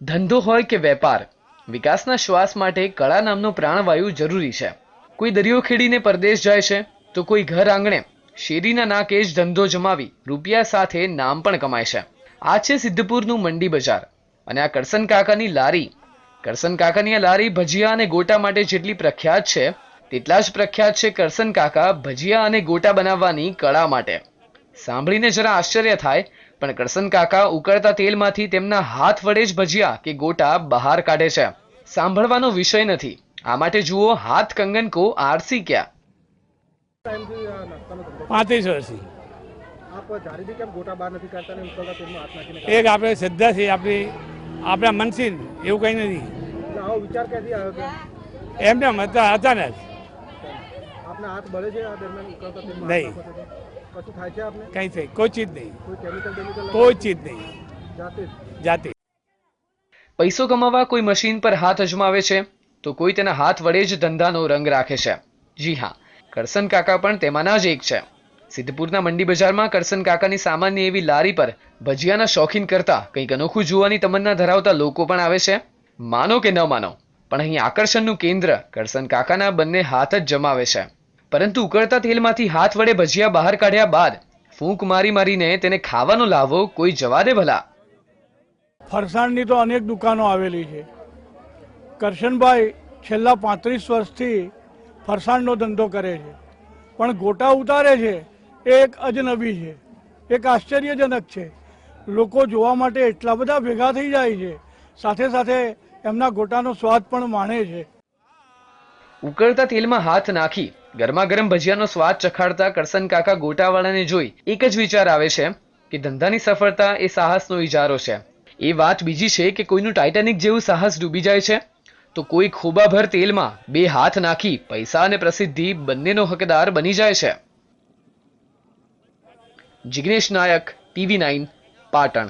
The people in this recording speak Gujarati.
ધંધો હોય કે વેપાર, વિકાસના શ્વાસ માટે કળા નામનો પ્રાણવાયુ જરૂરી છે. કોઈ દરિયો ખેડીને પરદેશ જાય છે, તો કોઈ ઘર આંગણે શેરીના નાકે જ ધંધો જમાવી રૂપિયા સાથે નામ પણ કમાય છે. આ છે સિદ્ધપુરનું મંડી બજાર અને આ કરસન કાકાની લારી. કરસન કાકાની આ લારી ભજીયા અને ગોટા માટે જેટલી પ્રખ્યાત છે, તેટલા જ પ્રખ્યાત છે કરસન કાકા ભજીયા અને ગોટા બનાવવાની કળા માટે. સાંભળીને જરા આશ્ચર્ય થાય, પણ કરસન કાકા ઉકળતા તેલમાંથી તેમના હાથ વડે જ ભજીયા કે ગોટા બહાર કાઢે છે. સાંભળવાનો વિષય નથી. આ માટે જુઓ હાથ કંગન કો આરસી ક્યાં. 35 વર્ષથી આપ જારીથી કેમ ગોટા બહાર નથી કાઢતા ને ઉકળતા તેલમાં હાથ નાખીને એક આપણે શ્રદ્ધા છે, આપણા મનથી એવું કંઈ નથી. એટલે આવો વિચાર ક્યાંથી આવ્યો કે એમને અચાનક આપના હાથ બળે છે આ દરમિયાન ઉકળતા તેલમાં નહીં. હાથ નાખો છો તો? કશું થાય છે આપને? કંઈ થઈ કોઈ ચીજ નહીં, કોઈ કેમિકલ બેમિકલ કોઈ ચીજ નહીં, જાતે જ? જાતે. પૈસો કમાવા કોઈ મશીન પર હાથ અજમાવે છે, તો કોઈ તેના હાથ વડે જ ધંધાનો રંગ રાખે છે. જી હા, કરસન કાકા પણ તેમાંના જ એક છે. સિદ્ધપુરના મંડી બજારમાં કરસન કાકાની સામાન્ય એવી લારી પર ભજીયાના શોખીન કરતા કંઈક અનોખું જોવાની તમન્ના ધરાવતા લોકો પણ આવે છે. માનો કે ન માનો, પણ અહીં આકર્ષણનું કેન્દ્ર કરસન કાકાના બંને હાથ જ જમાવે છે. પરંતુ ઉકળતા તેલમાંથી હાથ વડે ભજીયા બહાર કાઢ્યા બાદ ફૂંક મારી મારીને તેને ખાવાનો લાવો કોઈ જવા દે ભલા. ફરસાણની તો અનેક દુકાનો આવેલી છે. કરશનભાઈ છેલ્લા 35 વર્ષથી ફરસાણનો ધંધો કરે છે, પણ ગોટા ઉતારે છે એ એક અજનબી છે, એક આશ્ચર્યજનક છે. લોકો જોવા માટે એટલા બધા ભેગા થઈ જાય છે, સાથે સાથે એમના ગોટાનો સ્વાદ પણ માણે છે. ઉકળતા તેલમાં હાથ નાખી ગરમા ગરમ ભજીયાનો સ્વાદ ચખાડતા કરસન કાકા ગોટાવાળાને જોઈ એક જ વિચાર આવે છે કે ધંધાની સફળતા એ સાહસનો ઇજારો છે. એ વાત બીજી છે કે કોઈનું ટાઇટેનિક જેવું સાહસ ડૂબી જાય છે, તો કોઈ ખોબાભર તેલમાં 2 હાથ નાખી પૈસા અને પ્રસિદ્ધિ બંનેનો હકદાર બની જાય છે. જિગ્નેશ નાયક, TV9, પાટણ.